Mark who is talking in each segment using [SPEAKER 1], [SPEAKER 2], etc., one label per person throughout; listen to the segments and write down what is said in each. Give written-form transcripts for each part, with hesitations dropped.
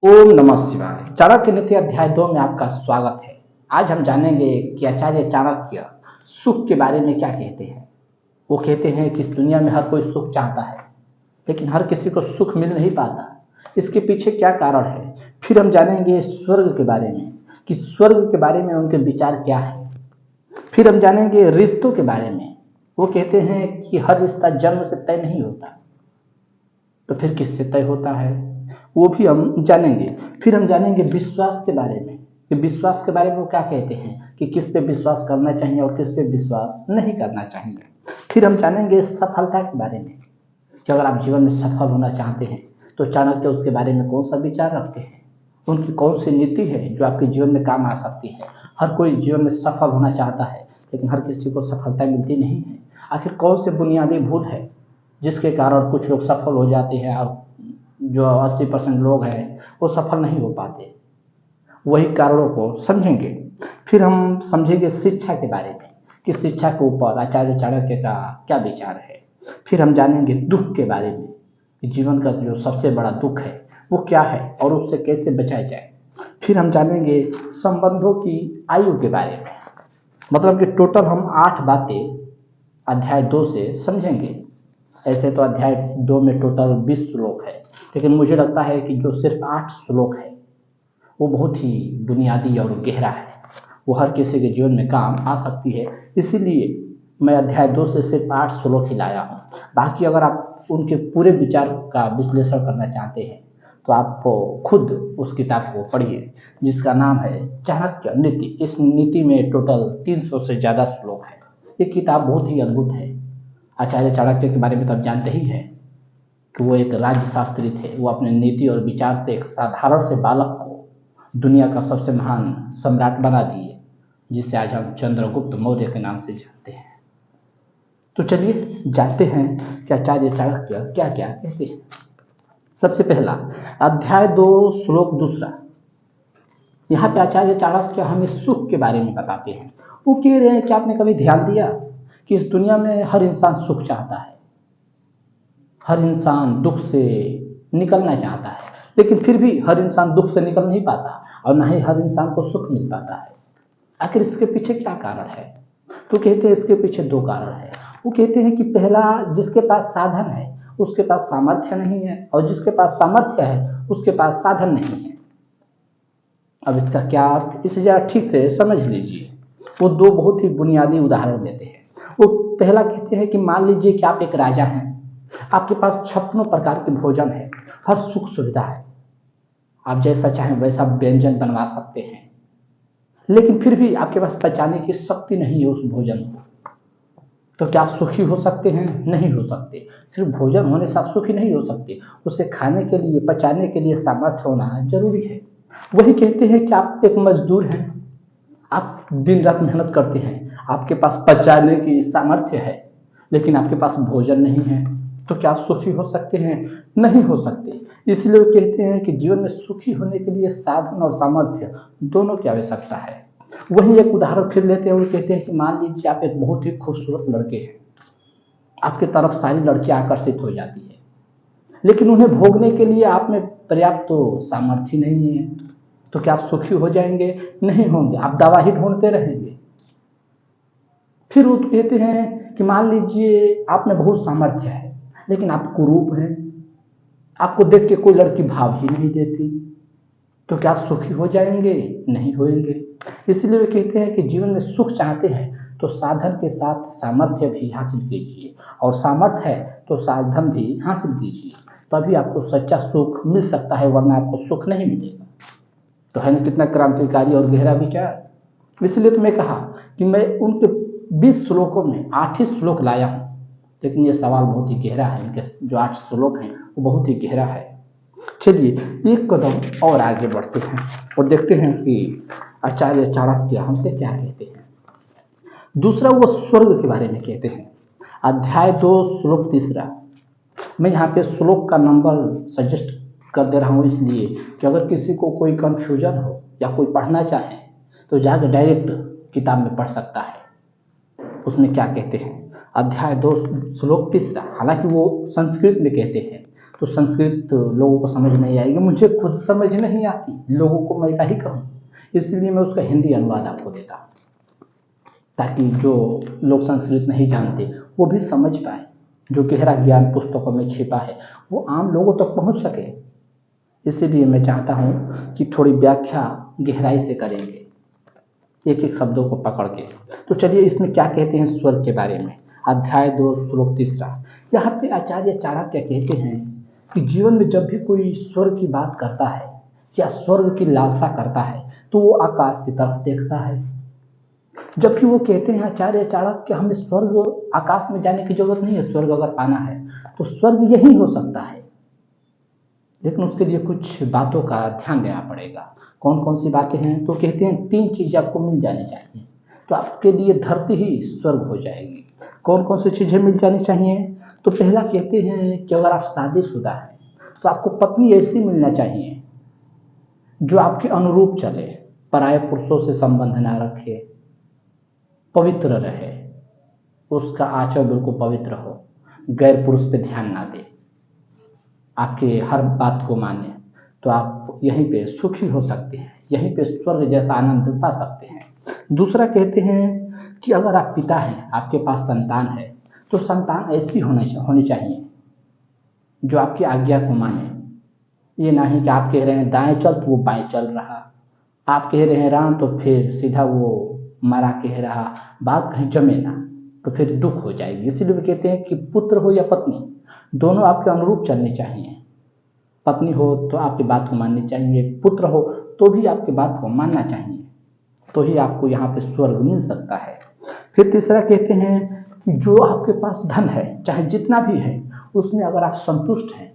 [SPEAKER 1] ओम नमः शिवाय। चाणक्य नीति अध्याय 2 में आपका स्वागत है। आज हम जानेंगे कि आचार्य चाणक्य सुख के बारे में क्या कहते हैं। वो कहते हैं कि इस दुनिया में हर कोई सुख चाहता है, लेकिन हर किसी को सुख मिल नहीं पाता। इसके पीछे क्या कारण है। फिर हम जानेंगे स्वर्ग के बारे में कि स्वर्ग के बारे में उनके विचार क्या है। फिर हम जानेंगे रिश्तों के बारे में। वो कहते हैं कि हर रिश्ता जन्म से तय नहीं होता, तो फिर किससे तय होता है, वो भी हम जानेंगे। फिर हम जानेंगे विश्वास के बारे में कि विश्वास के बारे में वो क्या कहते हैं कि किस पे विश्वास करना चाहिए और किस पे विश्वास नहीं करना चाहिए। फिर हम जानेंगे सफलता के बारे में कि अगर आप जीवन में सफल होना चाहते हैं तो चाणक्य उसके बारे में कौन सा विचार रखते हैं, उनकी कौन सी नीति है जो आपके जीवन में काम आ सकती है। हर कोई जीवन में सफल होना चाहता है, लेकिन हर किसी को सफलता मिलती नहीं है। आखिर कौन से बुनियादी भूल है जिसके कारण कुछ लोग सफल हो जाते हैं और जो 80% लोग हैं वो सफल नहीं हो पाते। वही कारणों को समझेंगे। फिर हम समझेंगे शिक्षा के बारे में कि शिक्षा के ऊपर आचार्य चाणक्य का क्या विचार है। फिर हम जानेंगे दुख के बारे में कि जीवन का जो सबसे बड़ा दुख है वो क्या है और उससे कैसे बचाया जाए। फिर हम जानेंगे संबंधों की आयु के बारे में, मतलब कि टोटल हम 8 बातें अध्याय 2 से समझेंगे। ऐसे तो अध्याय 2 में टोटल 20 श्लोक है, लेकिन मुझे लगता है कि जो सिर्फ 8 श्लोक है वो बहुत ही बुनियादी और गहरा है। वो हर किसी के जीवन में काम आ सकती है, इसीलिए मैं अध्याय 2 से सिर्फ 8 श्लोक ही लाया हूँ। बाकी अगर आप उनके पूरे विचार का विश्लेषण करना चाहते हैं तो आप खुद उस किताब को पढ़िए जिसका नाम है चाणक्य नीति। इस नीति में टोटल 300 से ज़्यादा श्लोक है। ये किताब बहुत ही अद्भुत है। आचार्य चाणक्य के बारे में तो आप जानते ही हैं कि वो एक राज्यशास्त्री थे। वो अपने नीति और विचार से एक साधारण से बालक को दुनिया का सबसे महान सम्राट बना दिए, जिसे आज हम चंद्रगुप्त मौर्य के नाम से जानते हैं। तो चलिए जानते हैं कि आचार्य चाणक्य क्या क्या कहते हैं। सबसे पहला अध्याय 2 श्लोक 2। यहाँ पे आचार्य चाणक्य हमें सुख के बारे में बताते हैं। वो कह रहे हैं कि आपने कभी ध्यान दिया कि इस दुनिया में हर इंसान सुख चाहता है, हर इंसान दुख से निकलना चाहता है, लेकिन फिर भी हर इंसान दुख से निकल नहीं पाता और ना ही हर इंसान को सुख मिल पाता है। आखिर इसके पीछे क्या कारण है। तो कहते हैं इसके पीछे 2 कारण है। वो कहते हैं कि पहला, जिसके पास साधन है उसके पास सामर्थ्य नहीं है, और जिसके पास सामर्थ्य है उसके पास साधन नहीं है। अब इसका क्या अर्थ, इसे जरा ठीक से समझ लीजिए। वो 2 बहुत ही बुनियादी उदाहरण देते हैं। वो पहला कहते हैं कि मान लीजिए कि आप एक राजा हैं, आपके पास 56 प्रकार के भोजन है, हर सुख सुविधा है, आप जैसा चाहें वैसा व्यंजन बनवा सकते हैं, लेकिन फिर भी आपके पास पचाने की शक्ति नहीं है उस भोजन को। तो क्या आप सुखी हो सकते हैं? नहीं हो सकते। सिर्फ भोजन होने से आप सुखी नहीं हो सकते, उसे खाने के लिए, पचाने के लिए सामर्थ्य होना जरूरी है। वही कहते हैं कि आप एक मजदूर हैं, आप दिन रात मेहनत करते हैं, आपके पास पचाने की सामर्थ्य है, लेकिन आपके पास भोजन नहीं है, तो क्या आप सुखी हो सकते हैं? नहीं हो सकते। इसलिए वो कहते हैं कि जीवन में सुखी होने के लिए साधन और सामर्थ्य दोनों की आवश्यकता है। वही एक उदाहरण फिर लेते हैं। वो कहते हैं कि मान लीजिए आप एक बहुत ही खूबसूरत लड़के हैं, आपकी तरफ सारी लड़कियां आकर्षित हो जाती है, लेकिन उन्हें भोगने के लिए आप में पर्याप्त तो सामर्थ्य नहीं है, तो क्या आप सुखी हो जाएंगे? नहीं होंगे, आप दवा ही ढूंढते रहेंगे। फिर वो कहते हैं कि मान लीजिए आप में बहुत सामर्थ्य है, लेकिन आप कुरूप हैं, आपको देख के कोई लड़की भाव ही नहीं देती, तो क्या आप सुखी हो जाएंगे? नहीं होंगे। इसलिए वे कहते हैं कि जीवन में सुख चाहते हैं तो साधन के साथ सामर्थ्य भी हासिल कीजिए, और सामर्थ्य है तो साधन भी हासिल कीजिए, तभी आपको सच्चा सुख मिल सकता है, वरना आपको सुख नहीं मिलेगा। तो है ना कितना क्रांतिकारी और गहरा विचार। इसलिए तो मैं कहा कि मैं उनके 20 श्लोकों में 8 ही श्लोक लाया हूँ, लेकिन ये सवाल बहुत ही गहरा है। इनके जो 8 श्लोक हैं वो बहुत ही गहरा है। चलिए एक कदम और आगे बढ़ते हैं और देखते हैं कि आचार्य चाणक्य हमसे क्या कहते हैं। दूसरा, वो स्वर्ग के बारे में कहते हैं। अध्याय 2 श्लोक 3। मैं यहाँ पे श्लोक का नंबर सजेस्ट कर दे रहा हूँ, इसलिए कि अगर किसी को कोई कंफ्यूजन हो या कोई पढ़ना चाहे तो जाकर डायरेक्ट किताब में पढ़ सकता है। उसमें क्या कहते हैं, अध्याय 2 श्लोक 3। हालांकि वो संस्कृत में कहते हैं, तो संस्कृत लोगों को समझ नहीं आएगी। मुझे खुद समझ नहीं आती, लोगों को मैं क्या ही कहूँ। इसलिए मैं उसका हिंदी अनुवाद आपको देता हूँ, ताकि जो लोग संस्कृत नहीं जानते वो भी समझ पाए। जो गहरा ज्ञान पुस्तकों में छिपा है वो आम लोगों तक पहुँच सके। इसीलिए मैं चाहता हूँ कि थोड़ी व्याख्या गहराई से करेंगे, एक एक शब्दों को पकड़ के। तो चलिए इसमें क्या कहते हैं स्वर्ग के बारे में। अध्याय 2 श्लोक 3। यहाँ पे आचार्य चाणक्य कहते हैं कि जीवन में जब भी कोई स्वर्ग की बात करता है या स्वर्ग की लालसा करता है तो वो आकाश की तरफ देखता है। जबकि वो कहते हैं आचार्य चाणक्य हमें स्वर्ग आकाश में जाने की जरूरत नहीं है, स्वर्ग अगर पाना है तो स्वर्ग यही हो सकता है, लेकिन उसके लिए कुछ बातों का ध्यान देना पड़ेगा। कौन कौन सी बातें हैं? तो कहते हैं 3 चीजें आपको मिल जानी चाहिए तो आपके लिए धरती ही स्वर्ग हो जाएगी। कौन कौन सी चीजें मिल जानी चाहिए? तो पहला कहते हैं कि अगर आप शादीशुदा हैं तो आपको पत्नी ऐसी मिलना चाहिए जो आपके अनुरूप चले, पराये पुरुषों से संबंध ना रखे, पवित्र रहे, उसका आचरण बिल्कुल पवित्र हो, गैर पुरुष पे ध्यान ना दे, आपके हर बात को माने, तो आप यहीं पे सुखी हो सकते हैं, यहीं पे स्वर्ग जैसा आनंद पा सकते हैं। दूसरा कहते हैं कि अगर आप पिता हैं, आपके पास संतान है, तो संतान ऐसी होनी चाहिए जो आपकी आज्ञा को माने। ये नहीं कि आप कह रहे हैं दाएं चल तो वो बाएं चल रहा, आप कह रहे हैं राम तो फिर सीधा वो मारा कह रहा, बात कहीं जमे ना, तो फिर दुख हो जाएगी। इसीलिए वे कहते हैं कि पुत्र हो या पत्नी, दोनों आपके अनुरूप चलने चाहिए। पत्नी हो तो आपकी बात को माननी चाहिए, पुत्र हो तो भी आपकी बात को मानना चाहिए, तो ही आपको यहाँ पे स्वर्ग मिल सकता है। फिर तीसरा कहते हैं कि जो आपके पास धन है, चाहे जितना भी है, उसमें अगर आप संतुष्ट हैं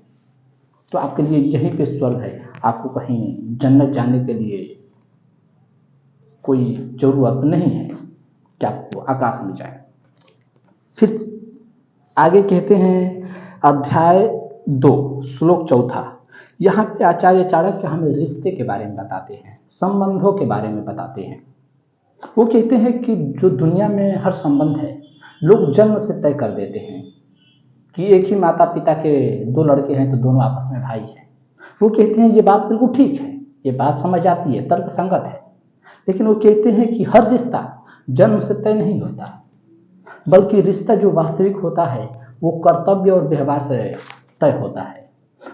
[SPEAKER 1] तो आपके लिए यहीं पे स्वर्ग है। आपको कहीं जन्नत जाने के लिए कोई जरूरत नहीं है कि आपको आकाश में जाए। फिर आगे कहते हैं अध्याय 2 श्लोक 4। यहाँ पे आचार्य चाणक्य हमें रिश्ते के बारे में बताते हैं, संबंधों के बारे में बताते हैं। वो कहते हैं कि जो दुनिया में हर संबंध है लोग जन्म से तय कर देते हैं कि एक ही माता पिता के 2 लड़के हैं तो दोनों आपस में भाई हैं। वो कहते हैं ये बात बिल्कुल ठीक है, ये बात समझ आती है, तर्क संगत है। लेकिन वो कहते हैं कि हर रिश्ता जन्म से तय नहीं होता, बल्कि रिश्ता जो वास्तविक होता है वो कर्तव्य और व्यवहार से तय होता है।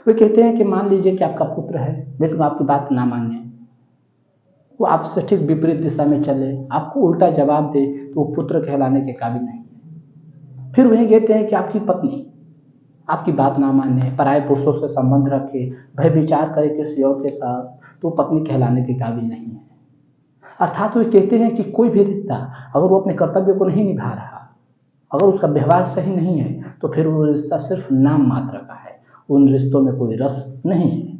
[SPEAKER 1] वे कहते हैं कि मान लीजिए कि आपका पुत्र है लेकिन आपकी बात ना माने, वो आपसे ठीक विपरीत दिशा में चले, आपको उल्टा जवाब दे, तो वो पुत्र कहलाने के काबिल नहीं है। फिर वही कहते हैं कि आपकी पत्नी आपकी बात ना माने, पराये पुरुषों से संबंध रखे, भय विचार करे किसी और के साथ, तो पत्नी कहलाने के काबिल नहीं है। अर्थात वे कहते हैं कि कोई भी रिश्ता अगर वो अपने कर्तव्य को नहीं निभा रहा, अगर उसका व्यवहार सही नहीं है, तो फिर वो रिश्ता सिर्फ नाम मात्र का है, उन रिश्तों में कोई रस नहीं है।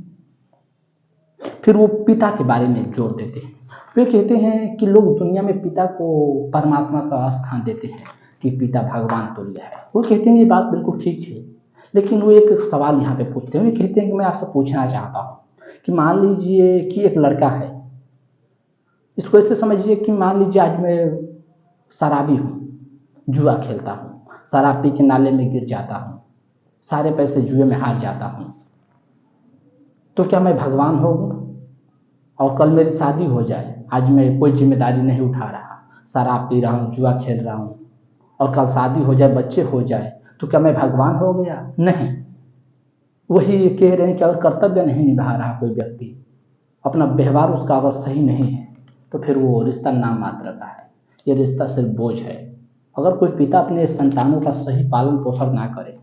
[SPEAKER 1] फिर वो पिता के बारे में जोर देते हैं। वे कहते हैं कि लोग दुनिया में पिता को परमात्मा का स्थान देते हैं कि पिता भगवान तुल्य है। वो कहते हैं ये बात बिल्कुल ठीक है, लेकिन वो एक सवाल यहाँ पे पूछते हैं। वे कहते हैं कि मैं आपसे पूछना चाहता हूँ कि मान लीजिए कि एक लड़का है, इसको ऐसे समझिए कि मान लीजिए आज मैं शराबी हूँ, जुआ खेलता हूँ, शराब पी के नाले में गिर जाता हूँ, सारे पैसे जुए में हार जाता हूँ, तो क्या मैं भगवान हो गया? और कल मेरी शादी हो जाए, आज मैं कोई जिम्मेदारी नहीं उठा रहा, शराब पी रहा हूँ, जुआ खेल रहा हूँ, और कल शादी हो जाए, बच्चे हो जाए, तो क्या मैं भगवान हो गया? नहीं। वही ये कह रहे हैं कि अगर कर्तव्य नहीं निभा रहा कोई व्यक्ति, अपना व्यवहार उसका अगर सही नहीं है, तो फिर वो रिश्ता नाम मात्र का है, ये रिश्ता सिर्फ बोझ है। अगर कोई पिता अपने संतानों का सही पालन पोषण ना करे,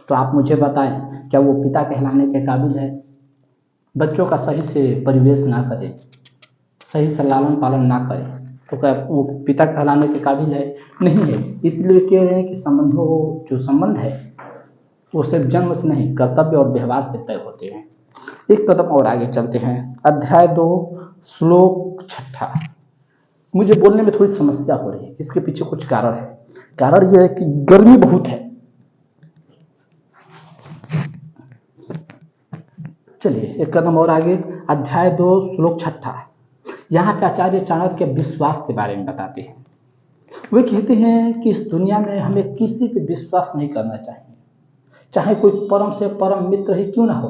[SPEAKER 1] तो आप मुझे बताएं क्या वो पिता कहलाने के काबिल है? बच्चों का सही से परिवेश ना करे, सही से लालन पालन ना करे, तो क्या वो पिता कहलाने के काबिल है? नहीं है। इसलिए कह रहे हैं कि संबंधों जो संबंध है वो सिर्फ जन्म से नहीं, कर्तव्य और व्यवहार से तय होते हैं। एक कदम और आगे चलते हैं। अध्याय 2 श्लोक 6। मुझे बोलने में थोड़ी समस्या हो रही है, इसके पीछे कुछ कारण है। कारण यह है कि गर्मी बहुत है। चलिए एक कदम और आगे, अध्याय 2 श्लोक 6। यहाँ पे आचार्य चाणक्य विश्वास के बारे में बताते हैं। वे कहते हैं कि इस दुनिया में हमें किसी पे विश्वास नहीं करना चाहिए, चाहे कोई परम से परम मित्र ही क्यों ना हो,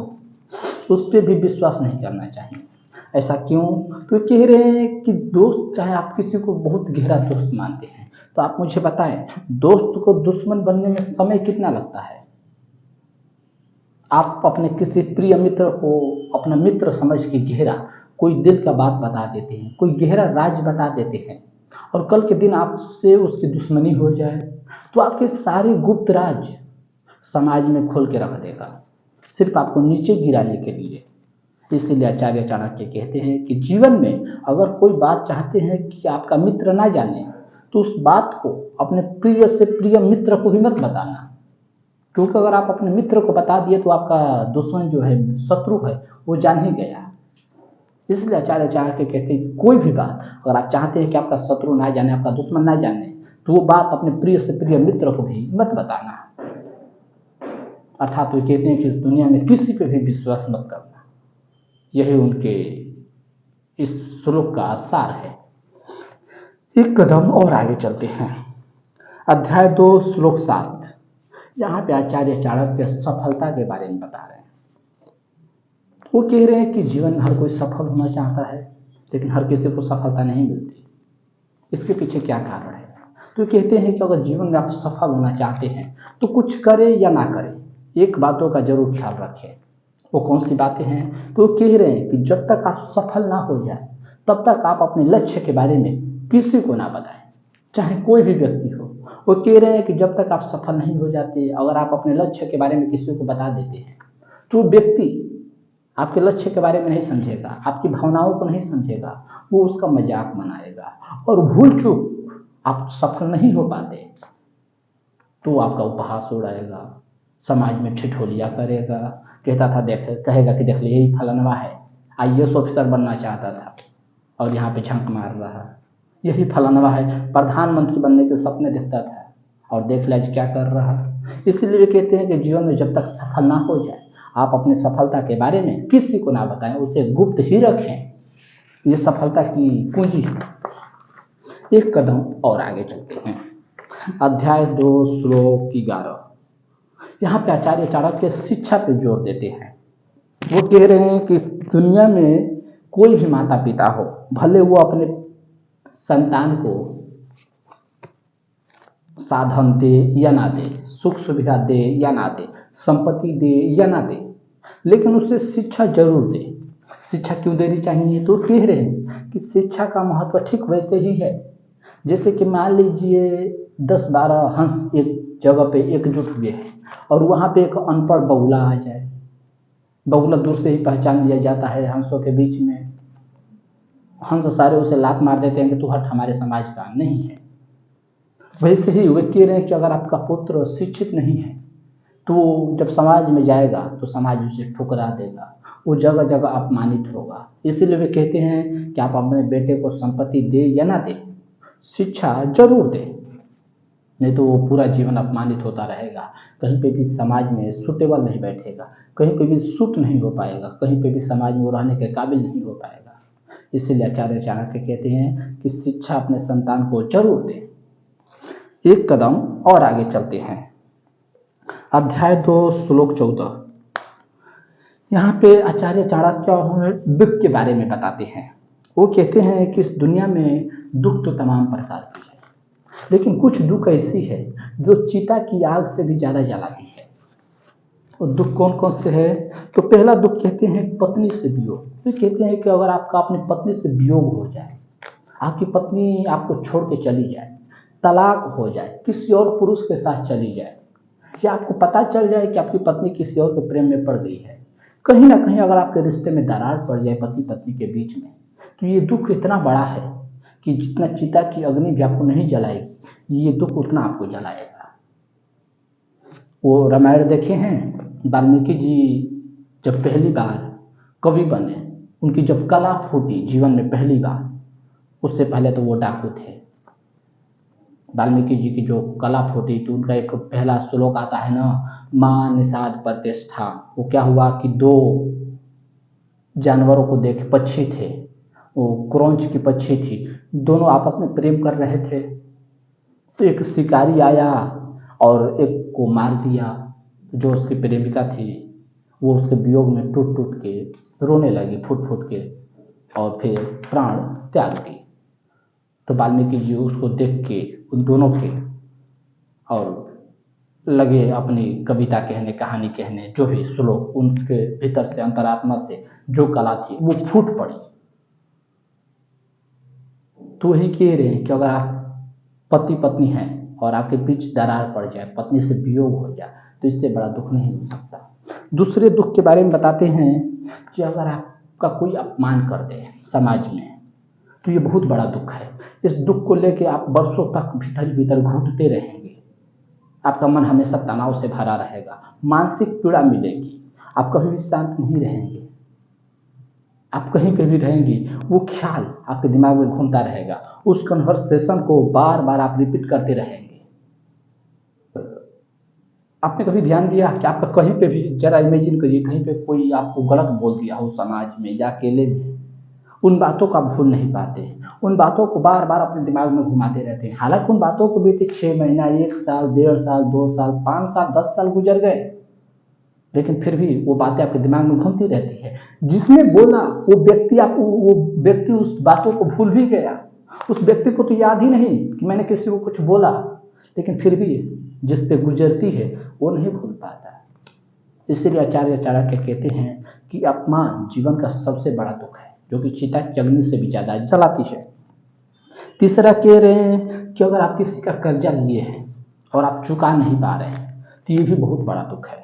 [SPEAKER 1] उस पर भी विश्वास नहीं करना चाहिए। ऐसा क्यों? तो कह रहे हैं कि दोस्त, चाहे आप किसी को बहुत गहरा दोस्त मानते हैं, तो आप मुझे बताएं, दोस्त को दुश्मन बनने में समय कितना लगता है? आप अपने किसी प्रिय मित्र को अपना मित्र समझ के गहरा कोई दिल का बात बता देते हैं, कोई गहरा राज बता देते हैं, और कल के दिन आपसे उसकी दुश्मनी हो जाए तो आपके सारे गुप्त राज समाज में खोल के रख देगा, सिर्फ आपको नीचे गिराने के लिए। इसीलिए आचार्य चाणक्य कहते हैं कि जीवन में अगर कोई बात चाहते हैं कि आपका मित्र ना जाने, तो उस बात को अपने प्रिय से प्रिय मित्र को ही मत बताना, क्योंकि अगर आप अपने मित्र को बता दिए तो आपका दुश्मन जो है, शत्रु है, वो जान ही गया। इसलिए आचार्य चाणक्य कहते हैं कि कोई भी बात अगर आप चाहते हैं कि आपका शत्रु ना जाने, आपका दुश्मन ना जाने, तो वो बात अपने प्रिय से प्रिय मित्र को भी मत बताना। अर्थात वो कहते हैं कि इस दुनिया में किसी पे भी विश्वास मत करना। यही उनके इस श्लोक का सार है। एक कदम और आगे चलते हैं, अध्याय 2 श्लोक 7। यहाँ पे आचार्य चाणक्य सफलता के बारे में बता रहे हैं। वो कह रहे हैं कि जीवन में हर कोई सफल होना चाहता है, लेकिन हर किसी को सफलता नहीं मिलती। इसके पीछे क्या कारण है? तो कहते हैं कि अगर जीवन में आप सफल होना चाहते हैं तो कुछ करें या ना करें, एक बातों का जरूर ख्याल रखें। वो कौन सी बातें हैं? तो कह रहे हैं कि जब तक आप सफल ना हो जाए तब तक आप अपने लक्ष्य के बारे में किसी को ना बताएं, चाहे कोई भी व्यक्ति हो। वो कह रहे हैं कि जब तक आप सफल नहीं हो जाते, अगर आप अपने लक्ष्य के बारे में किसी को बता देते हैं तो व्यक्ति आपके लक्ष्य के बारे में नहीं समझेगा, आपकी भावनाओं को नहीं समझेगा, वो उसका मजाक बनाएगा, और भूल चूक आप सफल नहीं हो पाते तो आपका उपहास उड़ाएगा, समाज में ठिठोलिया करेगा, कहता था कहेगा कि देख लीजिए यही फलानवा है, IAS ऑफिसर बनना चाहता था और यहाँ पे झंक मार रहा, यही फलानवा है, प्रधानमंत्री बनने के सपने देखता था और देख लीजिए आज क्या कर रहा। इसलिए वे कहते हैं कि जीवन में जब तक सफल ना हो जाए, आप अपनी सफलता के बारे में किसी को ना बताएं, उसे गुप्त ही रखें। ये सफलता की कुंजी है। एक कदम और आगे चलते हैं, अध्याय 2 श्लोक 11। यहाँ पे आचार्य चाणक्य शिक्षा पे जोर देते हैं। वो कह रहे हैं कि इस दुनिया में कोई भी माता पिता हो, भले वो अपने संतान को साधन दे या ना दे, सुख सुविधा दे या ना दे, संपत्ति दे या ना दे, लेकिन उसे शिक्षा जरूर दे। शिक्षा क्यों देनी चाहिए? तो कह रहे हैं कि शिक्षा का महत्व ठीक वैसे ही है जैसे कि मान लीजिए 10-12 हंस एक जगह पे एकजुट हुए हैं और वहाँ पे एक अनपढ़ बगुला आ जाए। बगुला दूर से ही पहचान लिया जाता है हंसों के बीच में। हंस सारे उसे लात मार देते हैं कि तू हट, हमारे समाज का नहीं है। वैसे ही वे कह रहे हैं कि अगर आपका पुत्र शिक्षित नहीं है तो जब समाज में जाएगा तो समाज उसे ठुकरा देगा, वो जगह जगह अपमानित होगा। इसीलिए वे कहते हैं कि आप अपने बेटे को संपत्ति दे या ना दे, शिक्षा जरूर दे, नहीं तो वो पूरा जीवन अपमानित होता रहेगा, कहीं पे भी समाज में सूटेबल नहीं बैठेगा, कहीं पे भी सूट नहीं हो पाएगा, कहीं पे भी समाज में वो रहने के काबिल नहीं हो पाएगा। इसीलिए आचार्य चाणक्य कहते हैं कि शिक्षा अपने संतान को जरूर दे। एक कदम और आगे चलते हैं, अध्याय 2 श्लोक 14। यहाँ पे आचार्य चाणक्य हमें दुख के बारे में बताते हैं। वो कहते हैं कि इस दुनिया में दुख तो तमाम प्रकार की है, लेकिन कुछ दुख ऐसी है जो चिता की आग से भी ज्यादा जलाती है। और दुख कौन कौन से है? तो पहला दुख कहते हैं पत्नी से वियोग। वे कहते हैं कि अगर आपका अपनी पत्नी से वियोग हो जाए, आपकी पत्नी आपको छोड़ के चली जाए, तलाक हो जाए, किसी और पुरुष के साथ चली जाए, या आपको पता चल जाए कि आपकी पत्नी किसी और के प्रेम में पड़ गई है, कहीं ना कहीं अगर आपके रिश्ते में दरार पड़ जाए पति पत्नी के बीच में, तो ये दुख इतना बड़ा है कि जितना चिता की अग्नि भी आपको नहीं जलाएगी, ये दुख उतना आपको जलाएगा। वो रामायण देखे हैं, वाल्मीकि जी जब पहली बार कवि बने, उनकी जब कला फूटी जीवन में पहली बार, उससे पहले तो वो डाकू थे। वाल्मीकि जी की जो कला फूटी तो उनका एक पहला श्लोक आता है ना, मां निषाद प्रतिष्ठा। वो क्या हुआ कि 2 जानवरों को देखे, पक्षी थे, वो क्रौंच की पक्षी थी, दोनों आपस में प्रेम कर रहे थे, तो एक शिकारी आया और एक को मार दिया। जो उसकी प्रेमिका थी वो उसके वियोग में टूट टूट के रोने लगी, फूट फूट के, और फिर प्राण त्याग दी। तो वाल्मीकि जी उसको देख के उन दोनों के और लगे अपनी कविता कहने, कहानी कहने, जो भी श्लोक उनके भीतर से अंतरात्मा से जो कला थी वो फूट पड़ी। तो वही कह रहे हैं कि अगर आप पति पत्नी हैं और आपके बीच दरार पड़ जाए, पत्नी से वियोग हो जाए, तो इससे बड़ा दुख नहीं हो सकता। दूसरे दुख के बारे में बताते हैं कि अगर आपका कोई अपमान कर दे समाज में, तो ये बहुत बड़ा दुख है। इस दुख को लेके आप वर्षों तक भीतर भीतर घुटते रहेंगे, आपका मन हमेशा तनाव से भरा रहेगा, मानसिक पीड़ा मिलेगी, आप कभी भी शांत नहीं रहेंगे, आप कहीं पे भी रहेंगी वो ख्याल आपके दिमाग में घूमता रहेगा, उस कन्वर्सेशन को बार बार आप रिपीट करते रहेंगे। आपने कभी ध्यान दिया कि आपका कहीं पे भी, जरा इमेजिन करिए, कहीं पे कोई आपको गलत बोल दिया हो समाज में या अकेले में, उन बातों को आप भूल नहीं पाते, उन बातों को बार बार अपने दिमाग में घुमाते रहते हैं। हालांकि उन बातों को बीते 6 महीना, 1 साल, 1.5 साल, 2 साल, 5 साल, 10 साल गुजर गए, लेकिन फिर भी वो बातें आपके दिमाग में घूमती रहती है। जिसने बोला वो व्यक्ति उस बातों को भूल भी गया, उस व्यक्ति को तो याद ही नहीं कि मैंने किसी को कुछ बोला, लेकिन फिर भी जिस पे गुजरती है वो नहीं भूल पाता। इसलिए आचार्य चाणक्य कहते हैं कि अपमान जीवन का सबसे बड़ा दुख है, जो कि चिता की अग्नि से भी ज्यादा जलाती है। तीसरा कह रहे हैं कि अगर आप किसी का कर्जा लिए हैं और आप चुका नहीं पा रहे हैं, तो ये भी बहुत बड़ा दुख है।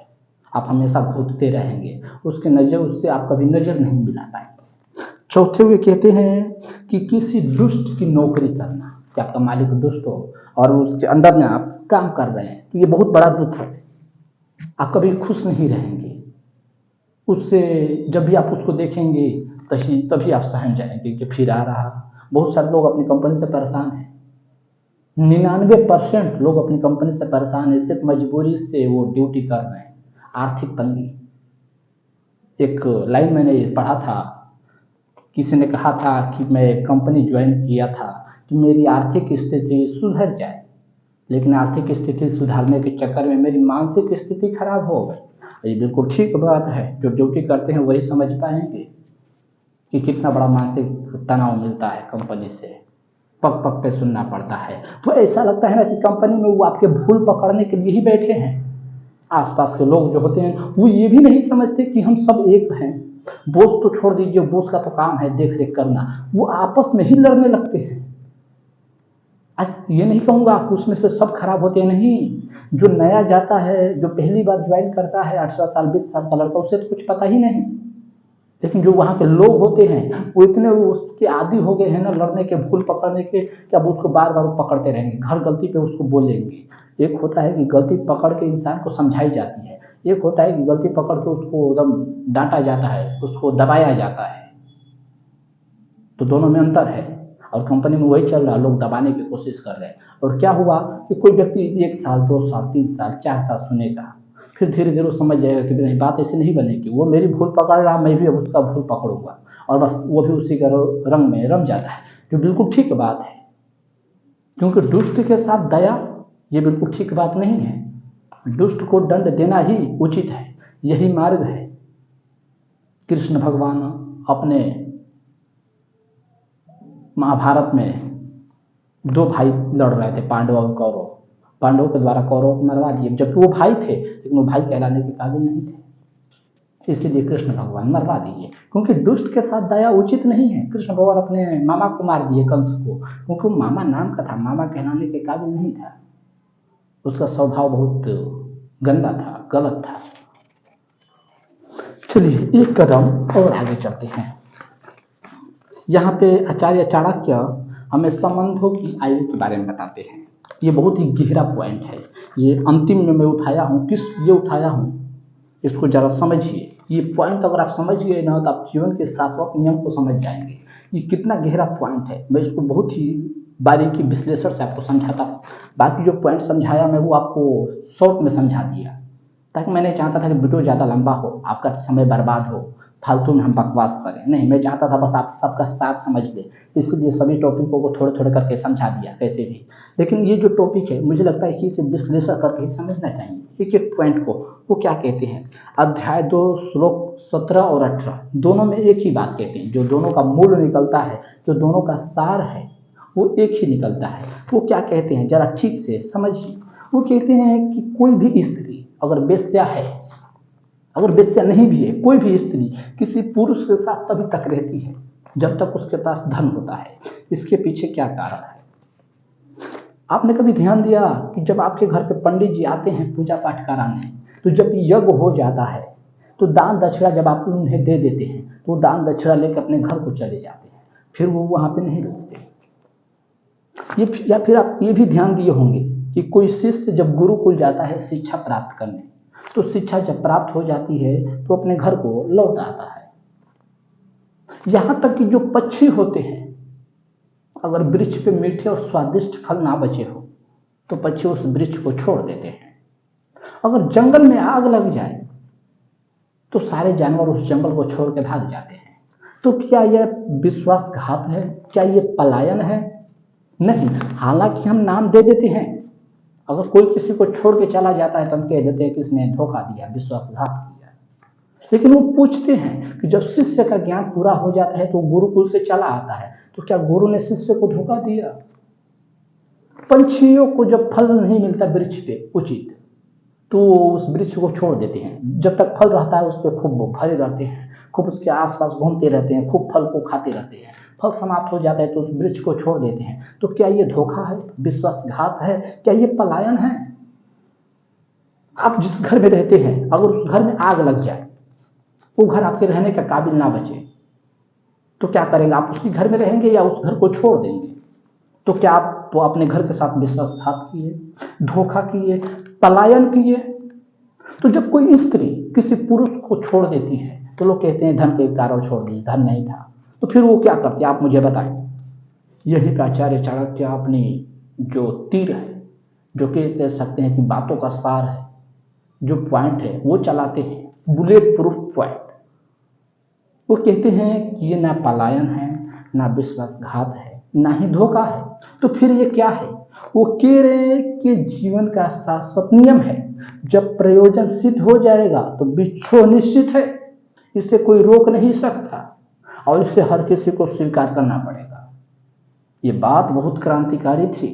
[SPEAKER 1] आप हमेशा घुटते रहेंगे, उससे आप कभी नजर नहीं मिला पाएंगे। चौथे वे कहते हैं कि किसी दुष्ट की नौकरी करना, कि आपका मालिक दुष्ट हो और उसके अंडर में आप काम कर रहे हैं, तो ये बहुत बड़ा दुख है। आप कभी खुश नहीं रहेंगे उससे, जब भी आप उसको देखेंगे तभी आप सहम जाएंगे कि फिर आ रहा। बहुत सारे लोग अपनी कंपनी से परेशान हैं, 99% लोग अपनी कंपनी से परेशान है, सिर्फ मजबूरी से वो ड्यूटी कर रहे हैं। आर्थिक तंगी, एक लाइन मैंने पढ़ा था, किसी ने कहा था कि मैं कंपनी ज्वाइन किया था कि मेरी आर्थिक स्थिति सुधर जाए, लेकिन आर्थिक स्थिति सुधारने के चक्कर में मेरी मानसिक स्थिति खराब हो गई। ये बिल्कुल ठीक बात है, जो ड्यूटी करते हैं वही समझ पाएंगे कि कितना बड़ा मानसिक तनाव मिलता है कंपनी से, पग पग पे सुनना पड़ता है। तो ऐसा लगता है ना कि कंपनी में वो आपके भूल पकड़ने के लिए ही बैठे हैं। आसपास के लोग जो होते हैं वो ये भी नहीं समझते कि हम सब एक हैं। बॉस तो छोड़ दीजिए, बॉस का तो काम है देख रेख करना, वो आपस में ही लड़ने लगते हैं। आज ये नहीं कहूँगा कि उसमें से सब खराब होते हैं, नहीं। जो नया जाता है, जो पहली बार ज्वाइन करता है, 18 साल 20 साल का लड़का, उसे तो कुछ पता ही नहीं, लेकिन जो वहाँ के लोग होते हैं वो इतने उसके आदी हो गए हैं ना लड़ने के, भूल पकड़ने के, कि अब उसको बार बार पकड़ते रहेंगे, हर गलती पे उसको बोलेंगे। एक होता है कि गलती पकड़ के इंसान को समझाई जाती है, एक होता है कि गलती पकड़ के उसको एकदम डांटा जाता है, उसको दबाया जाता है। तो दोनों में अंतर है, और कंपनी में वही चल रहा, लोग दबाने की कोशिश कर रहे हैं। और क्या हुआ कि कोई व्यक्ति 1 साल 2 साल 3 साल 4 साल सुनेगा, फिर धीरे धीरे वो समझ जाएगा कि नहीं, बात ऐसे नहीं बनेगी, वो मेरी भूल पकड़ रहा, मैं भी अब उसका भूल पकड़ूंगा, और बस वो भी उसी का रंग में रम जाता है, जो बिल्कुल ठीक बात है। क्योंकि दुष्ट के साथ दया, ये बिल्कुल ठीक बात नहीं है। दुष्ट को दंड देना ही उचित है, यही मार्ग है। कृष्ण भगवान अपने महाभारत में 2 भाई लड़ रहे थे, पांडव और कौरव। पांडवों के द्वारा कौरवों को मरवा दिए, जबकि वो भाई थे, लेकिन वो भाई कहलाने के काबिल नहीं थे, इसीलिए कृष्ण भगवान मरवा दिए। क्योंकि दुष्ट के साथ दया उचित नहीं है। कृष्ण भगवान अपने मामा को मार दिए, कंस को, क्योंकि वो मामा नाम का था, मामा कहलाने के काबिल नहीं था, उसका स्वभाव बहुत गंदा था, गलत था। चलिए एक कदम और आगे चलते हैं। यहाँ पे आचार्य चाणक्य हमें संबंधों की आयु के बारे में बताते हैं। ये बहुत ही गहरा पॉइंट है, ये अंतिम में मैं उठाया हूँ, किस लिए उठाया हूँ इसको जरा समझिए। ये पॉइंट अगर आप समझ गए ना, तो आप जीवन के शाश्वत नियम को समझ जाएंगे। ये कितना गहरा पॉइंट है, मैं इसको बहुत ही बारीकी विश्लेषण से आपको समझाता हूँ। बाकी जो पॉइंट समझाया मैं वो आपको शॉर्ट में समझा दिया, ताकि मैं नहीं चाहता था कि वीडियो ज़्यादा लंबा हो, आपका समय बर्बाद हो। फालतू में हम बकवास करें। नहीं, मैं चाहता था बस आप सबका सार समझ लें, इसलिए सभी टॉपिकों को थोड़े थोड़े करके समझा दिया कैसे भी। लेकिन ये जो टॉपिक है मुझे लगता है कि इसे विश्लेषण करके ही समझना चाहिए एक एक पॉइंट को। वो क्या कहते हैं, अध्याय 2 श्लोक 17 और 18 दोनों में एक ही बात कहते हैं। जो दोनों का मूल निकलता है, जो दोनों का सार है, वो एक ही निकलता है। वो क्या कहते हैं जरा ठीक से समझिए। वो कहते हैं कि कोई भी स्त्री अगर वेश्या है, अगर वेश्या नहीं भी है, कोई भी स्त्री किसी पुरुष के साथ तभी तक रहती है जब तक उसके पास धन होता है। इसके पीछे क्या कारण है? आपने कभी ध्यान दिया कि जब आपके घर पे पंडित जी आते हैं पूजा पाठ कराने, तो जब यज्ञ हो जाता है तो दान दक्षिणा जब आप उन्हें दे देते हैं तो वो दान दक्षिणा लेकर अपने घर को चले जाते हैं, फिर वो वहां पे नहीं रुकते। या फिर आप ये भी ध्यान दिए होंगे कि कोई शिष्य जब गुरुकुल जाता है शिक्षा प्राप्त करने, तो शिक्षा जब प्राप्त हो जाती है तो अपने घर को लौट आता है। यहां तक कि जो पक्षी होते हैं, अगर वृक्ष पे मीठे और स्वादिष्ट फल ना बचे हो तो पक्षी उस वृक्ष को छोड़ देते हैं। अगर जंगल में आग लग जाए तो सारे जानवर उस जंगल को छोड़ के भाग जाते हैं। तो क्या यह विश्वासघात है? क्या यह पलायन है? नहीं। हालांकि हम नाम दे देते हैं, अगर कोई किसी को छोड़ के चला जाता है तो हम कह देते हैं कि इसने धोखा दिया, विश्वासघात किया। लेकिन वो पूछते हैं कि जब शिष्य का ज्ञान पूरा हो जाता है तो गुरुकुल से चला आता है, तो क्या गुरु ने शिष्य को धोखा दिया? पंछियों को जब फल नहीं मिलता वृक्ष पे उचित, तो उस वृक्ष को छोड़ देते हैं। जब तक फल रहता है उस पर खूब भरे रहते हैं, खूब उसके आसपास घूमते रहते हैं, खूब फल को खाते रहते हैं। फल समाप्त हो जाता है तो उस वृक्ष को छोड़ देते हैं। तो क्या ये धोखा है, विश्वासघात है? क्या ये पलायन है? आप जिस घर में रहते हैं, अगर उस घर में आग लग जाए, वो घर आपके रहने का काबिल ना बचे, तो क्या करेंगे? आप उसी घर में रहेंगे या उस घर को छोड़ देंगे? तो क्या आप तो अपने घर के साथ विश्वासघात किए, धोखा किए, पलायन किए? तो जब कोई स्त्री किसी पुरुष को छोड़ देती है तो लोग कहते हैं धन के कारण छोड़ दी, धन नहीं था। तो फिर वो क्या करते हैं, आप मुझे बताएं। यही पे आचार्य चाणक्य अपनी जो तीर है, जो कह सकते हैं कि बातों का सार है, जो पॉइंट है वो चलाते हैं, बुलेट प्रूफ पॉइंट। वो कहते हैं कि ये ना पलायन है, ना विश्वासघात है, ना ही धोखा है। तो फिर ये क्या है? वो कह रहे हैं कि जीवन का शाश्वत नियम है, जब प्रयोजन सिद्ध हो जाएगा तो बिच्छो निश्चित है, इसे कोई रोक नहीं सकता और इसे हर किसी को स्वीकार करना पड़ेगा। ये बात बहुत क्रांतिकारी थी,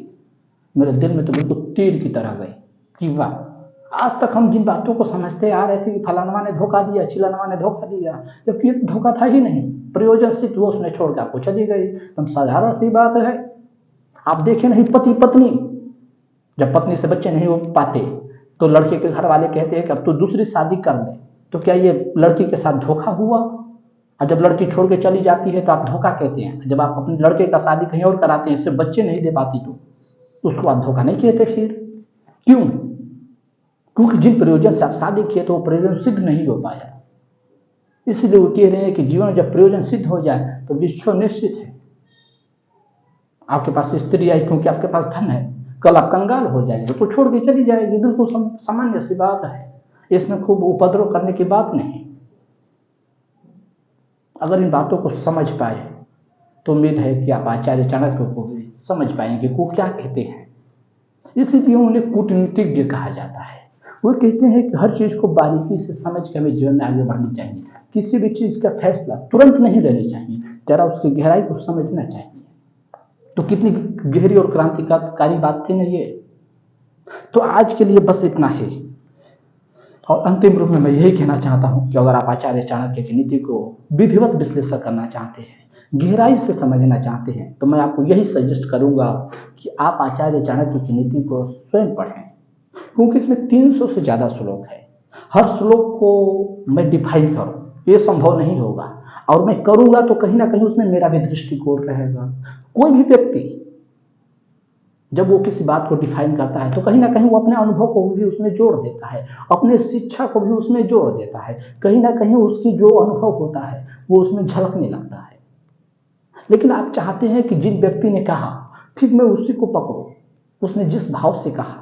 [SPEAKER 1] मेरे दिल में तो बिल्कुल तीर की तरह गई कि वाह, आज तक हम जिन बातों को समझते आ रहे थे कि फलानवा ने धोखा दिया, चिलानवा ने धोखा दिया, जबकि ये धोखा था ही नहीं, प्रयोजन सिद्ध हुआ, उसने छोड़ के आपको चली गई। एकदम साधारण सी बात है। आप देखें नहीं, पति पत्नी, जब पत्नी से बच्चे नहीं हो पाते तो लड़के के घर वाले कहते हैं कि अब तो दूसरी शादी कर दे। तो क्या ये लड़की के साथ धोखा हुआ? और जब लड़की छोड़ के चली जाती है तो आप धोखा कहते हैं। जब आप अपने लड़के का शादी कहीं और कराते हैं, सिर्फ बच्चे नहीं दे पाती, तो उसको आप धोखा नहीं कहते। फिर क्यों? क्योंकि जिन प्रयोजन से आप शादी किए तो वो प्रयोजन सिद्ध नहीं हो पाया। इसलिए वो कह रहे हैं कि जीवन में जब प्रयोजन सिद्ध हो जाए तो विश्व निश्चित है। आपके पास स्त्री आई क्योंकि आपके पास धन है, कल आप कंगाल हो जाएंगे तो छोड़ के चली जाएगी, बिल्कुल सामान्य सी बात है। इसमें खूब उपद्रव करने की बात नहीं। अगर इन बातों को समझ पाए तो उम्मीद है कि आप आचार्य चाणक्य को भी समझ पाएंगे वो क्या कहते हैं। इसीलिए उन्हें कूटनीतिज्ञ कहा जाता है। वो कहते हैं कि हर चीज को बारीकी से समझ के हमें जीवन में आगे बढ़नी चाहिए। किसी भी चीज का फैसला तुरंत नहीं लेनी चाहिए, जरा उसकी गहराई को समझना चाहिए। तो कितनी गहरी और क्रांतिकारी बात थी ना ये। तो आज के लिए बस इतना ही। और अंतिम रूप में मैं यही कहना चाहता हूं कि अगर आप आचार्य चाणक्य की नीति को विधिवत विश्लेषण करना चाहते हैं, गहराई से समझना चाहते हैं, तो मैं आपको यही सजेस्ट करूंगा कि आप आचार्य चाणक्य की नीति को स्वयं पढ़ें, क्योंकि इसमें 300 से ज्यादा श्लोक है। हर श्लोक को मैं डिफाइन करूं ये संभव नहीं होगा, और मैं करूंगा तो कहीं ना कहीं उसमें मेरा भी दृष्टिकोण रहेगा। कोई भी व्यक्ति जब वो किसी बात को डिफाइन करता है तो कहीं ना कहीं वो अपने अनुभव को भी उसमें जोड़ देता है, अपने शिक्षा को भी उसमें जोड़ देता है। कहीं ना कहीं उसकी जो अनुभव होता है वो उसमें झलकने लगता है। लेकिन आप चाहते हैं कि जिन व्यक्ति ने कहा ठीक मैं उसी को पकड़ूं, उसने जिस भाव से कहा,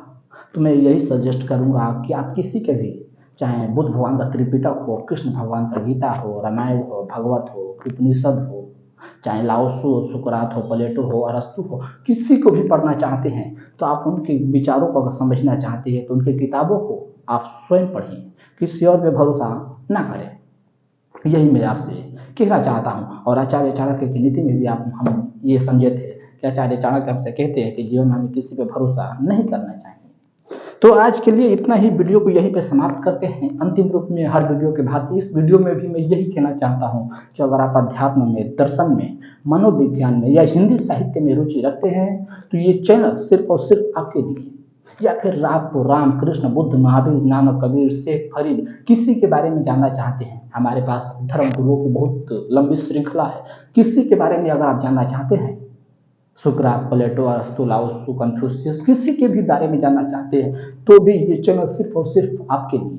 [SPEAKER 1] तो मैं यही सजेस्ट करूंगा कि आप किसी के भी चाहे बुद्ध भगवान का त्रिपिटक हो, कृष्ण भगवान का गीता हो, रामायण हो, भगवत हो, उपनिषद हो, चाहे लाओसु हो, सुकरात हो, प्लेटो हो, अरस्तु हो, किसी को भी पढ़ना चाहते हैं तो आप उनके विचारों को अगर समझना चाहते हैं तो उनकी किताबों को आप स्वयं पढ़िए, किसी और पे भरोसा ना करें। यही मैं आपसे कहना चाहता हूँ। और आचार्य चाणक्य की नीति में भी हम ये समझे थे कि आचार्य चाणक्य हमसे कहते हैं कि जीवन में हमें किसी पे भरोसा नहीं करना चाहिए। तो आज के लिए इतना ही, वीडियो को यहीं पे समाप्त करते हैं। अंतिम रूप में हर वीडियो के भांति इस वीडियो में भी मैं यही कहना चाहता हूँ कि अगर आप अध्यात्म में, दर्शन में, मनोविज्ञान में या हिंदी साहित्य में रुचि रखते हैं तो ये चैनल सिर्फ और सिर्फ आपके लिए। या फिर आपको राम, कृष्ण, बुद्ध, महावीर, नानक, कबीर, शेख, फरीद किसी के बारे में जानना चाहते हैं, हमारे पास धर्म गुरुओं की बहुत लंबी श्रृंखला है। किसी के बारे में अगर आप जानना चाहते हैं, सुकरात, प्लेटो, अरस्तु, लाओसु, कन्फ्यूशियस, किसी के भी बारे में जानना चाहते हैं तो भी ये चैनल सिर्फ और सिर्फ आपके लिए।